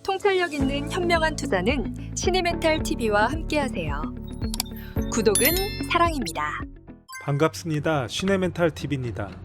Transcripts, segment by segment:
통찰력 있는 현명한 투자는 시니멘탈TV와 함께하세요. 구독은 사랑입니다. 반갑습니다. 시네멘탈TV입니다.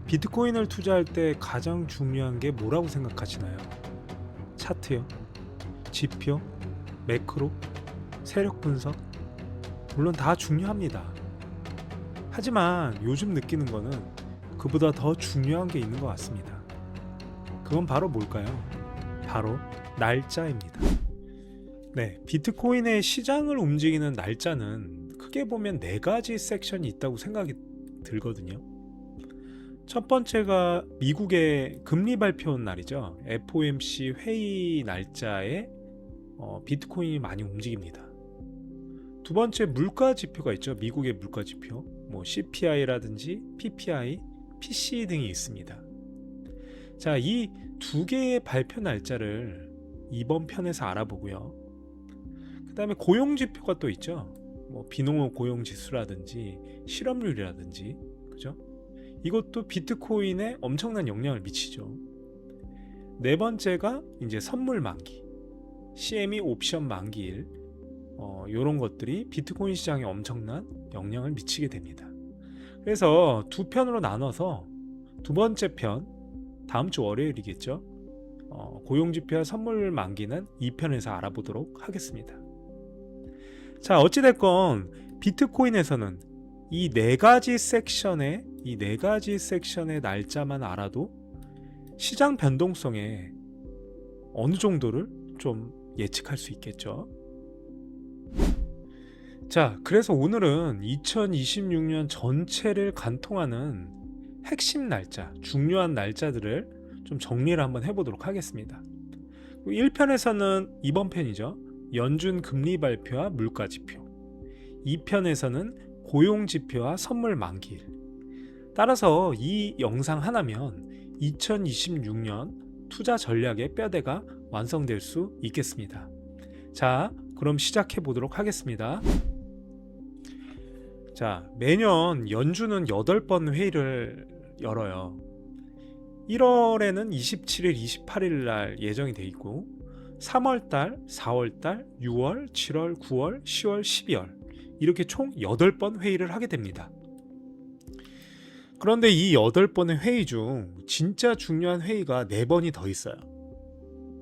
비트코인을 투자할 때 가장 중요한 게 뭐라고 생각하시나요? 차트요? 지표? 매크로? 세력 분석? 물론 다 중요합니다. 하지만 요즘 느끼는 거는 그보다 더 중요한 게 있는 것 같습니다. 그건 바로 뭘까요? 바로 날짜입니다. 네, 비트코인의 시장을 움직이는 날짜는 크게 보면 4가지 섹션이 있다고 생각이 들거든요. 첫 번째가 미국의 금리 발표 날이죠. FOMC 회의 날짜에 비트코인이 많이 움직입니다. 두 번째 물가 지표가 있죠. 미국의 물가 지표, 뭐 CPI라든지 PPI, PCE 등이 있습니다. 자, 이 두 개의 발표 날짜를 이번 편에서 알아보고요. 그 다음에 고용 지표가 또 있죠. 뭐 비농업 고용 지수라든지 실업률이라든지, 그죠? 이것도 비트코인에 엄청난 영향을 미치죠. 네 번째가 이제 선물 만기, CME 옵션 만기일, 이런 것들이 비트코인 시장에 엄청난 영향을 미치게 됩니다. 그래서 두 편으로 나눠서 두 번째 편, 다음 주 월요일이겠죠. 고용지표와 선물 만기는 2편에서 알아보도록 하겠습니다. 자, 어찌됐건 비트코인에서는 이 네 가지 섹션의 날짜만 알아도 시장 변동성에 어느 정도를 좀 예측할 수 있겠죠. 자, 그래서 오늘은 2026년 전체를 간통하는 핵심 날짜, 중요한 날짜들을 좀 정리를 한번 해보도록 하겠습니다. 1편에서는 이번 편이죠. 연준 금리 발표와 물가 지표. 2편에서는 고용 지표와 선물 만기일. 따라서 이 영상 하나면 2026년 투자 전략의 뼈대가 완성될 수 있겠습니다. 자, 그럼 시작해 보도록 하겠습니다. 자, 매년 연준은 8번 회의를 열어요. 1월에는 27일, 28일 날 예정이 돼 있고 3월달, 4월달, 6월, 7월, 9월, 10월, 12월 이렇게 총 8번 회의를 하게 됩니다. 그런데 이 8번의 회의 중 진짜 중요한 회의가 4번이 더 있어요.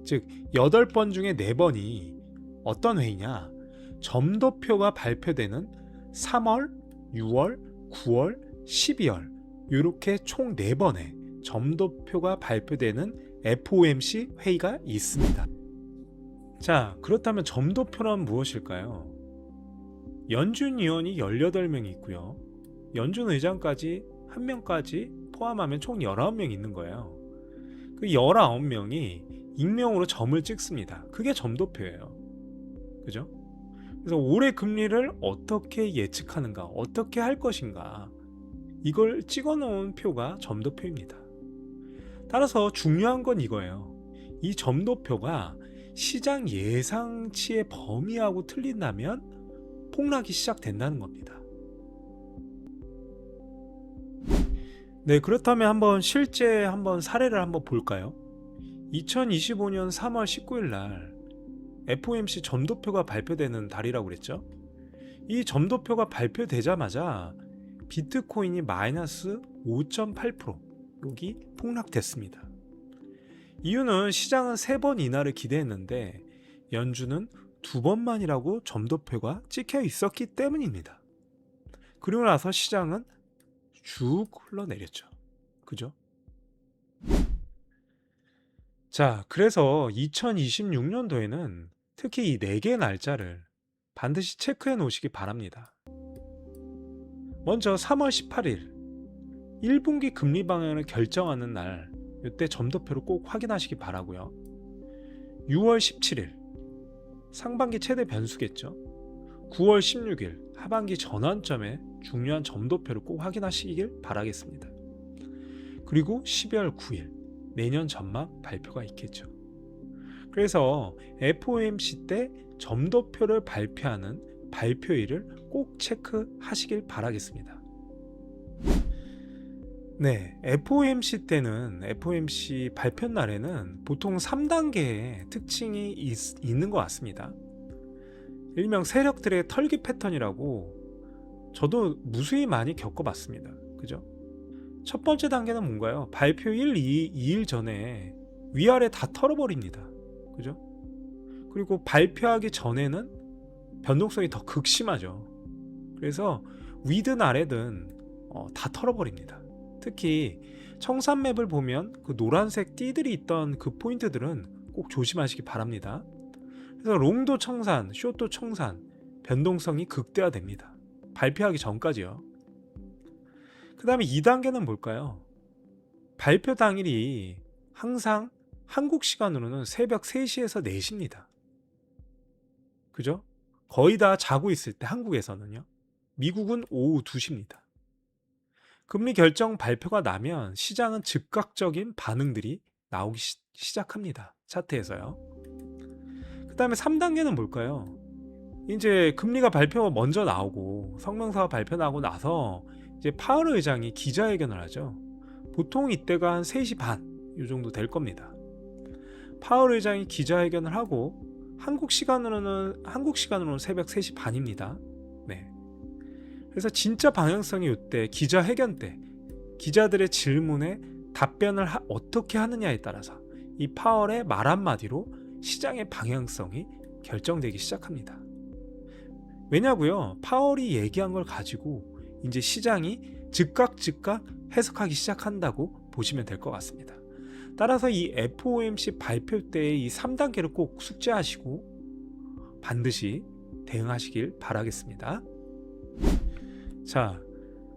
즉 8번 중에 4번이 어떤 회의냐? 점도표가 발표되는 3월, 6월, 9월, 12월 이렇게 총 4번의 점도표가 발표되는 FOMC 회의가 있습니다. 자, 그렇다면 점도표란 무엇일까요? 연준 위원이 18명이 있고요. 연준 의장까지 1명까지 포함하면 총 19명이 있는 거예요. 그 19명이 익명으로 점을 찍습니다. 그게 점도표예요. 그죠? 그래서 올해 금리를 어떻게 예측하는가, 어떻게 할 것인가, 이걸 찍어 놓은 표가 점도표입니다. 따라서 중요한 건 이거예요. 이 점도표가 시장 예상치의 범위하고 틀린다면 폭락이 시작된다는 겁니다. 네, 그렇다면 실제 사례를 한번 볼까요? 2025년 3월 19일 날 FOMC 점도표가 발표되는 달이라고 그랬죠. 이 점도표가 발표되자마자 비트코인이 마이너스 5.8% 여기 폭락됐습니다. 이유는 시장은 3번 인하를 기대했는데 연준은 2번만이라고 점도표가 찍혀 있었기 때문입니다. 그리고 나서 시장은 쭉 흘러내렸죠. 그죠? 자, 그래서 2026년도에는 특히 이 4개의 날짜를 반드시 체크해 놓으시기 바랍니다. 먼저 3월 18일 1분기 금리 방향을 결정하는 날, 이때 점도표를 꼭 확인하시기 바라고요. 6월 17일 상반기 최대 변수겠죠. 9월 16일 하반기 전환점에 중요한 점도표를 꼭 확인하시길 바라겠습니다. 그리고 12월 9일 내년 전망 발표가 있겠죠. 그래서 FOMC 때 점도표를 발표하는 발표일을 꼭 체크하시길 바라겠습니다. 네, FOMC 때는 FOMC 발표 날에는 보통 3단계의 특징이 있는 것 같습니다. 일명 세력들의 털기 패턴이라고 저도 무수히 많이 겪어봤습니다. 그죠? 첫 번째 단계는 뭔가요? 발표 2일 전에 위아래 다 털어버립니다. 그죠? 그리고 발표하기 전에는 변동성이 더 극심하죠. 그래서 위든 아래든 다 털어버립니다. 특히 청산맵을 보면 그 노란색 띠들이 있던 그 포인트들은 꼭 조심하시기 바랍니다. 그래서 롱도 청산, 숏도 청산, 변동성이 극대화됩니다. 발표하기 전까지요. 그 다음에 2단계는 뭘까요? 발표 당일이 항상 한국 시간으로는 새벽 3시에서 4시입니다. 그죠? 거의 다 자고 있을 때 한국에서는요. 미국은 오후 2시입니다. 금리 결정 발표가 나면 시장은 즉각적인 반응들이 나오기 시작합니다. 차트에서요. 그 다음에 3단계는 뭘까요? 이제 금리가 발표가 먼저 나오고 성명서가 발표 나고 나서 이제 파월 의장이 기자회견을 하죠. 보통 이때가 한 3시 반 이 정도 될 겁니다. 파월 의장이 기자회견을 하고 한국 시간으로는 새벽 3시 반입니다. 네. 그래서 진짜 방향성이 이때 기자회견 때 기자들의 질문에 답변을 어떻게 하느냐에 따라서 이 파월의 말 한마디로 시장의 방향성이 결정되기 시작합니다. 왜냐고요? 파월이 얘기한 걸 가지고 이제 시장이 즉각 해석하기 시작한다고 보시면 될 것 같습니다. 따라서 이 FOMC 발표 때의 이 3단계를 꼭 숙지하시고 반드시 대응하시길 바라겠습니다. 자,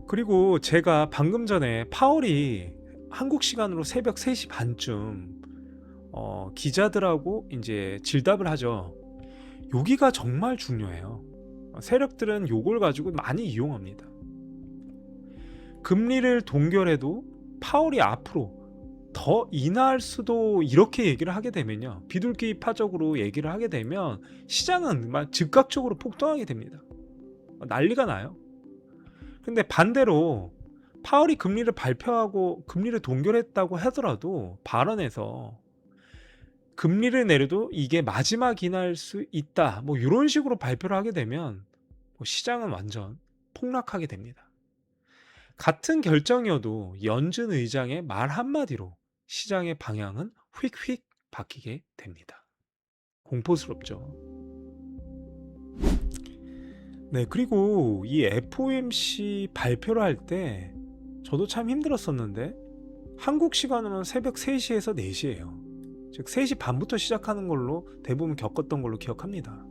그리고 제가 방금 전에 파월이 한국 시간으로 새벽 3시 반쯤 기자들하고 이제 질답을 하죠. 여기가 정말 중요해요. 세력들은 요걸 가지고 많이 이용합니다. 금리를 동결해도 파월이 앞으로 더 인하할 수도 이렇게 얘기를 하게 되면요. 비둘기파적으로 얘기를 하게 되면 시장은 즉각적으로 폭등하게 됩니다. 난리가 나요. 근데 반대로 파월이 금리를 발표하고 금리를 동결했다고 하더라도 발언에서 금리를 내려도 이게 마지막 인하일 수 있다. 뭐 이런 식으로 발표를 하게 되면 시장은 완전 폭락하게 됩니다. 같은 결정이어도 연준 의장의 말 한마디로 시장의 방향은 휙휙 바뀌게 됩니다. 공포스럽죠. 네, 그리고 이 FOMC 발표를 할 때 저도 참 힘들었었는데 한국 시간으로는 새벽 3시에서 4시예요. 즉 3시 반부터 시작하는 걸로 대부분 겪었던 걸로 기억합니다.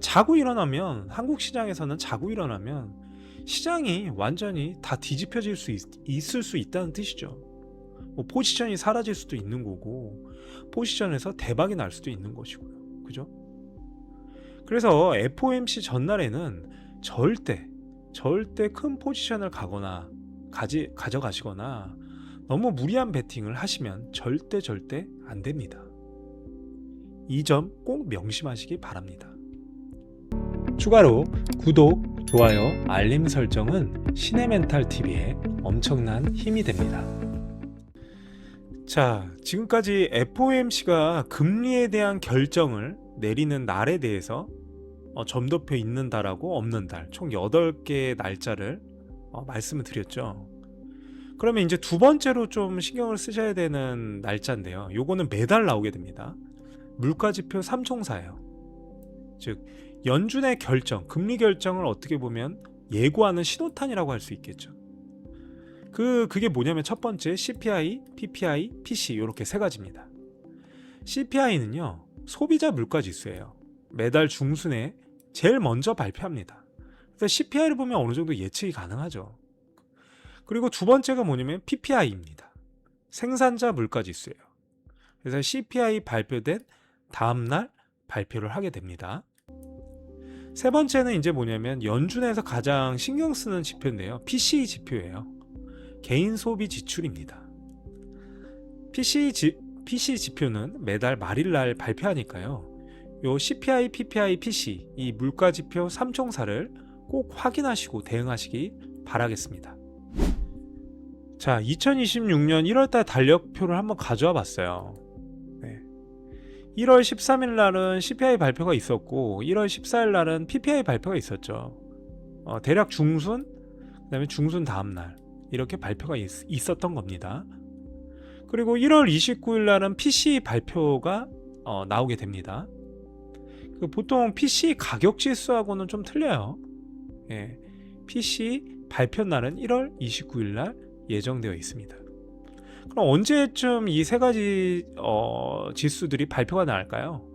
자고 일어나면 한국 시장에서는 자고 일어나면 시장이 완전히 다 뒤집혀질 수 있을 수 있다는 뜻이죠. 뭐 포지션이 사라질 수도 있는 거고 포지션에서 대박이 날 수도 있는 것이고요. 그죠? 그래서 FOMC 전날에는 절대 큰 포지션을 가져가시거나 너무 무리한 베팅을 하시면 절대 안 됩니다. 이 점 꼭 명심하시기 바랍니다. 추가로 구독, 좋아요, 알림 설정은 신의멘탈TV에 엄청난 힘이 됩니다. 자, 지금까지 FOMC가 금리에 대한 결정을 내리는 날에 대해서 점도표 있는 달하고 없는 달 총 8개의 날짜를 말씀을 드렸죠. 그러면 이제 두 번째로 좀 신경을 쓰셔야 되는 날짜인데요. 요거는 매달 나오게 됩니다. 물가지표 3총사예요. 즉 연준의 결정, 금리 결정을 어떻게 보면 예고하는 신호탄이라고 할 수 있겠죠. 그게 뭐냐면 첫 번째 CPI, PPI, PC 이렇게 세 가지입니다. CPI는요 소비자 물가지수예요. 매달 중순에 제일 먼저 발표합니다. 그래서 CPI를 보면 어느 정도 예측이 가능하죠. 그리고 두 번째가 뭐냐면 PPI입니다. 생산자 물가지수예요. 그래서 CPI 발표된 다음날 발표를 하게 됩니다. 세 번째는 이제 뭐냐면 연준에서 가장 신경 쓰는 지표인데요. PCE 지표예요. 개인 소비 지출입니다. PC 지표는 매달 말일날 발표하니까요. 요 CPI, PPI, PC 이 물가지표 3총사를 꼭 확인하시고 대응하시기 바라겠습니다. 자, 2026년 1월달 달력표를 한번 가져와 봤어요. 네. 1월 13일 날은 CPI 발표가 있었고 1월 14일 날은 PPI 발표가 있었죠. 대략 중순, 그 다음에 중순 다음날 이렇게 발표가 있었던 겁니다. 그리고 1월 29일 날은 PC 발표가 나오게 됩니다. 보통 PC 가격 지수하고는 좀 틀려요. 예, PC 발표 날은 1월 29일 날 예정되어 있습니다. 그럼 언제쯤 이 세 가지 지수들이 발표가 나올까요?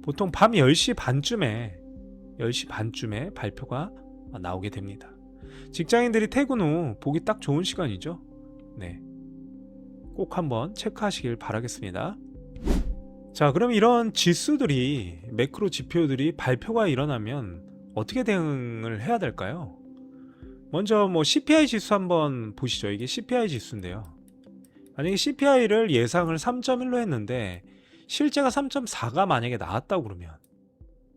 보통 밤 10시 반쯤에 발표가 나오게 됩니다. 직장인들이 퇴근 후 보기 딱 좋은 시간이죠. 네, 꼭 한번 체크하시길 바라겠습니다. 자, 그럼 이런 지수들이, 매크로 지표들이 발표가 일어나면 어떻게 대응을 해야 될까요? 먼저 CPI 지수 한번 보시죠. 이게 CPI 지수인데요. 만약에 CPI를 예상을 3.1로 했는데 실제가 3.4가 만약에 나왔다고 그러면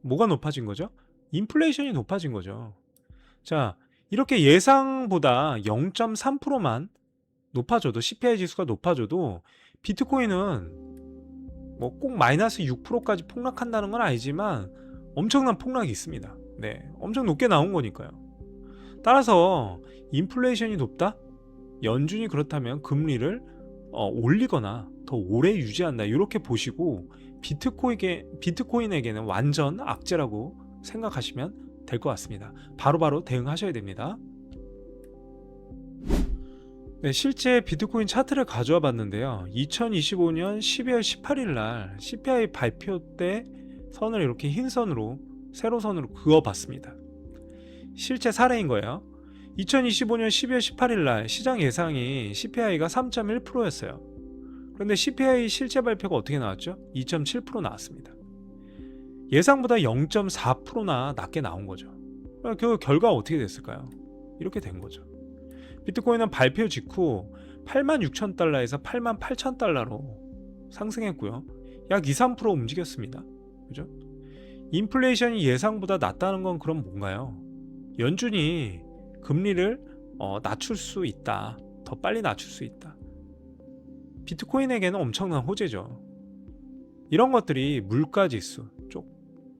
뭐가 높아진 거죠? 인플레이션이 높아진 거죠. 자, 이렇게 예상보다 0.3%만 높아져도, CPI 지수가 높아져도 비트코인은 꼭 마이너스 6%까지 폭락한다는 건 아니지만 엄청난 폭락이 있습니다. 네, 엄청 높게 나온 거니까요. 따라서 인플레이션이 높다? 연준이 그렇다면 금리를 올리거나 더 오래 유지한다, 이렇게 보시고 비트코인에게는 완전 악재라고 생각하시면 될 것 같습니다. 바로바로 대응하셔야 됩니다. 네, 실제 비트코인 차트를 가져와 봤는데요. 2025년 12월 18일 날 CPI 발표 때 선을 이렇게 흰 선으로, 세로선으로 그어 봤습니다. 실제 사례인 거예요. 2025년 12월 18일 날 시장 예상이 CPI가 3.1%였어요. 그런데 CPI 실제 발표가 어떻게 나왔죠? 2.7% 나왔습니다. 예상보다 0.4%나 낮게 나온 거죠. 그 결과가 어떻게 됐을까요? 이렇게 된 거죠. 비트코인은 발표 직후 86,000달러에서 88,000달러로 상승했고요. 약 2, 3% 움직였습니다. 그죠? 인플레이션이 예상보다 낮다는 건 그럼 뭔가요? 연준이 금리를 낮출 수 있다. 더 빨리 낮출 수 있다. 비트코인에게는 엄청난 호재죠. 이런 것들이 물가지수 쪽,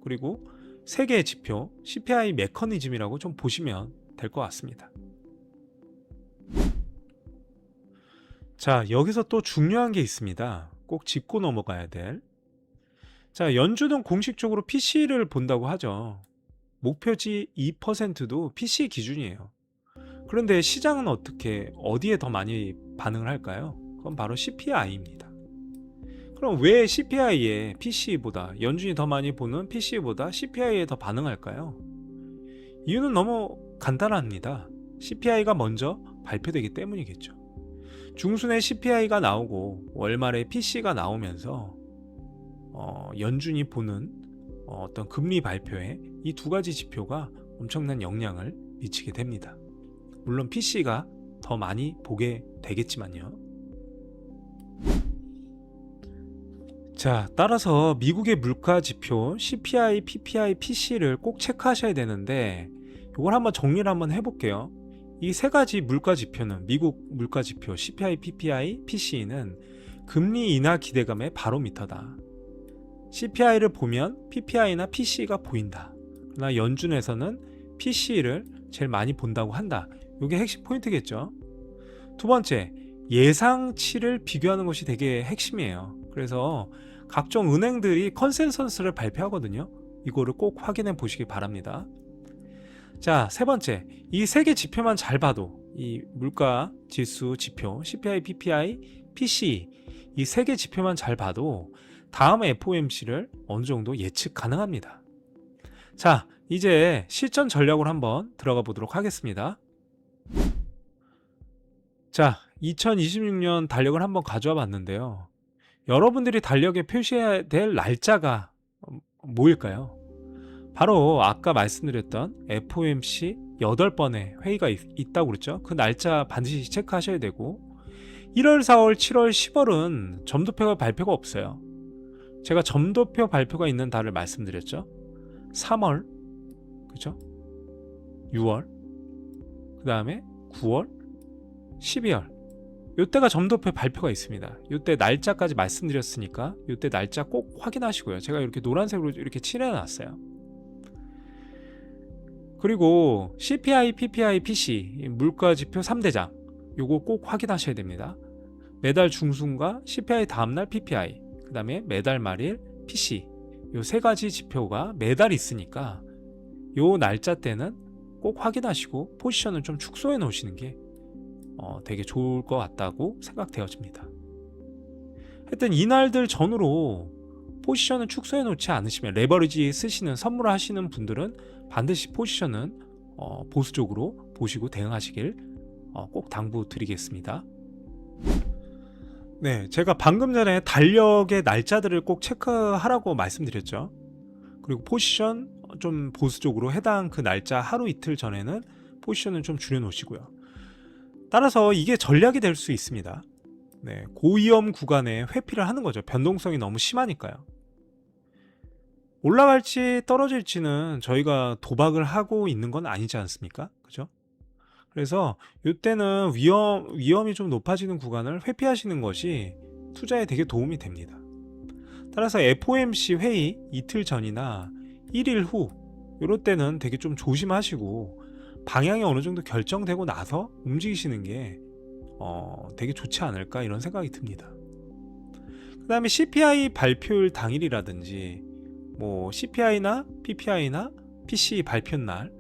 그리고 세계의 지표, CPI 메커니즘이라고 좀 보시면 될 것 같습니다. 자, 여기서 또 중요한 게 있습니다. 꼭 짚고 넘어가야 될. 자, 연준은 공식적으로 PC를 본다고 하죠. 목표치 2%도 PC 기준이에요. 그런데 시장은 어디에 더 많이 반응을 할까요? 그건 바로 CPI입니다. 그럼 왜 CPI에 PC보다, 연준이 더 많이 보는 PC보다 CPI에 더 반응할까요? 이유는 너무 간단합니다. CPI가 먼저 발표되기 때문이겠죠. 중순에 CPI가 나오고 월말에 PC가 나오면서 연준이 보는 어떤 금리 발표에 이 두 가지 지표가 엄청난 영향을 미치게 됩니다. 물론 PC가 더 많이 보게 되겠지만요. 자, 따라서 미국의 물가 지표 CPI, PPI, PC를 꼭 체크하셔야 되는데, 이걸 한번 정리를 한번 해볼게요. 이 세 가지 물가 지표는, 미국 물가 지표 CPI, PPI, PC는 금리 인하 기대감의 바로미터다. CPI를 보면 PPI나 PC가 보인다. 그러나 연준에서는 PC를 제일 많이 본다고 한다. 이게 핵심 포인트겠죠. 두 번째, 예상치를 비교하는 것이 되게 핵심이에요. 그래서 각종 은행들이 컨센서스를 발표하거든요. 이거를 꼭 확인해 보시기 바랍니다. 자, 세 번째, 이 세 개 지표만 잘 봐도, 이 물가 지수 지표 CPI, PPI, PC 이 세 개 지표만 잘 봐도 다음 FOMC를 어느 정도 예측 가능합니다. 자, 이제 실전 전략으로 한번 들어가 보도록 하겠습니다. 자, 2026년 달력을 한번 가져와 봤는데요. 여러분들이 달력에 표시해야 될 날짜가 뭐일까요? 바로 아까 말씀드렸던 FOMC 8번의 회의가 있다고 그랬죠. 그 날짜 반드시 체크하셔야 되고, 1월, 4월, 7월, 10월은 점도표 발표가 없어요. 제가 점도표 발표가 있는 달을 말씀드렸죠. 3월, 그죠? 6월, 그 다음에 9월, 12월. 요때가 점도표 발표가 있습니다. 요때 날짜까지 말씀드렸으니까 요때 날짜 꼭 확인하시고요. 제가 이렇게 노란색으로 이렇게 칠해놨어요. 그리고 CPI, PPI, PC 물가지표 3대장 요거 꼭 확인하셔야 됩니다. 매달 중순과 CPI 다음날 PPI, 그 다음에 매달 말일 PC 요 세 가지 지표가 매달 있으니까 요 날짜 때는 꼭 확인하시고 포지션을 좀 축소해 놓으시는 게 되게 좋을 것 같다고 생각되어집니다. 하여튼 이날들 전후로 포지션을 축소해 놓지 않으시면 레버리지 쓰시는 선물 하시는 분들은 반드시 포지션은 보수적으로 보시고 대응하시길 꼭 당부드리겠습니다. 네, 제가 방금 전에 달력의 날짜들을 꼭 체크하라고 말씀드렸죠. 그리고 포지션 좀 보수적으로 해당 그 날짜 하루 이틀 전에는 포지션을 좀 줄여 놓으시고요. 따라서 이게 전략이 될 수 있습니다. 네, 고위험 구간에 회피를 하는 거죠. 변동성이 너무 심하니까요. 올라갈지 떨어질지는 저희가 도박을 하고 있는 건 아니지 않습니까? 그죠? 그래서 이때는 위험이 좀 높아지는 구간을 회피하시는 것이 투자에 되게 도움이 됩니다. 따라서 FOMC 회의 이틀 전이나 1일 후 이럴 때는 되게 좀 조심하시고 방향이 어느 정도 결정되고 나서 움직이시는 게 되게 좋지 않을까 이런 생각이 듭니다. 그 다음에 CPI 발표일 당일이라든지 뭐 CPI나 PPI나 PC 발표 날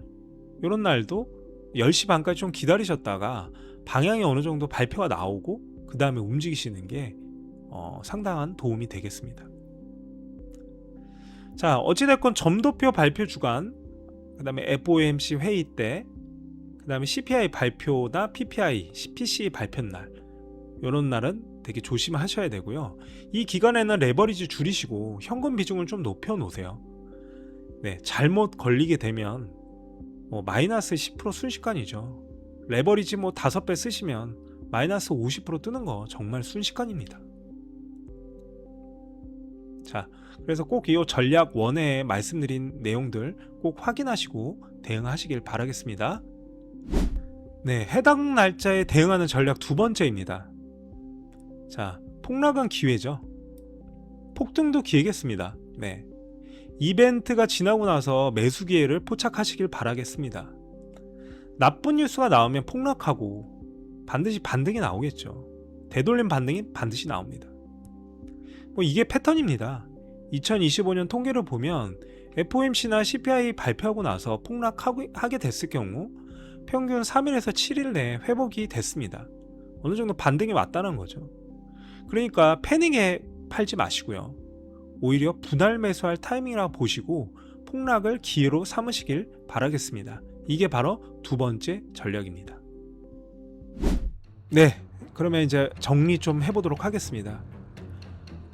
이런 날도 10시 반까지 좀 기다리셨다가 방향이 어느 정도 발표가 나오고 그 다음에 움직이시는 게 상당한 도움이 되겠습니다. 자, 어찌됐건 점도표 발표 주간, 그 다음에 FOMC 회의 때, 그 다음에 CPI 발표나 PPI, PC 발표 날 이런 날은 되게 조심하셔야 되고요. 이 기간에는 레버리지 줄이시고 현금 비중을 좀 높여 놓으세요. 네, 잘못 걸리게 되면 마이너스 10% 순식간이죠. 레버리지 5배 쓰시면 마이너스 50% 뜨는 거 정말 순식간입니다. 자, 그래서 꼭 이 전략 원에 말씀드린 내용들 꼭 확인하시고 대응하시길 바라겠습니다. 네, 해당 날짜에 대응하는 전략 두 번째입니다. 자, 폭락은 기회죠. 폭등도 기회겠습니다. 네, 이벤트가 지나고 나서 매수 기회를 포착하시길 바라겠습니다. 나쁜 뉴스가 나오면 폭락하고 반드시 반등이 나오겠죠. 되돌림 반등이 반드시 나옵니다. 이게 패턴입니다. 2025년 통계를 보면 FOMC나 CPI 발표하고 나서 폭락하게 됐을 경우 평균 3일에서 7일 내에 회복이 됐습니다. 어느 정도 반등이 왔다는 거죠. 그러니까 패닉에 팔지 마시고요. 오히려 분할 매수할 타이밍이라고 보시고 폭락을 기회로 삼으시길 바라겠습니다. 이게 바로 두 번째 전략입니다. 네, 그러면 이제 정리 좀 해보도록 하겠습니다.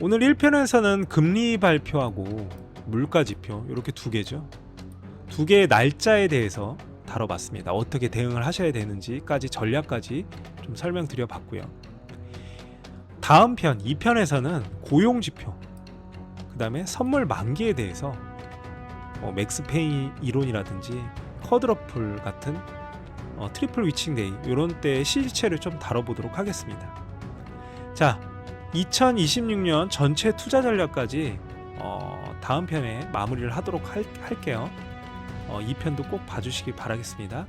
오늘 1편에서는 금리 발표하고 물가지표 이렇게 두 개죠. 두 개의 날짜에 대해서 다뤄봤습니다. 어떻게 대응을 하셔야 되는지까지 전략까지 좀 설명드려 봤고요. 다음 편 2편에서는 고용지표, 그 다음에 선물 만기에 대해서 맥스페인 이론이라든지 쿼드러플 같은 트리플 위칭데이 이런 때의 실체를 좀 다뤄보도록 하겠습니다. 자, 2026년 전체 투자 전략까지 다음 편에 마무리를 하도록 할게요. 2편도 꼭 봐주시길 바라겠습니다.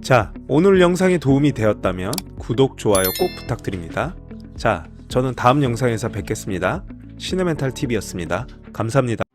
자, 오늘 영상이 도움이 되었다면 구독, 좋아요 꼭 부탁드립니다. 자, 저는 다음 영상에서 뵙겠습니다. 시네멘탈TV였습니다. 감사합니다.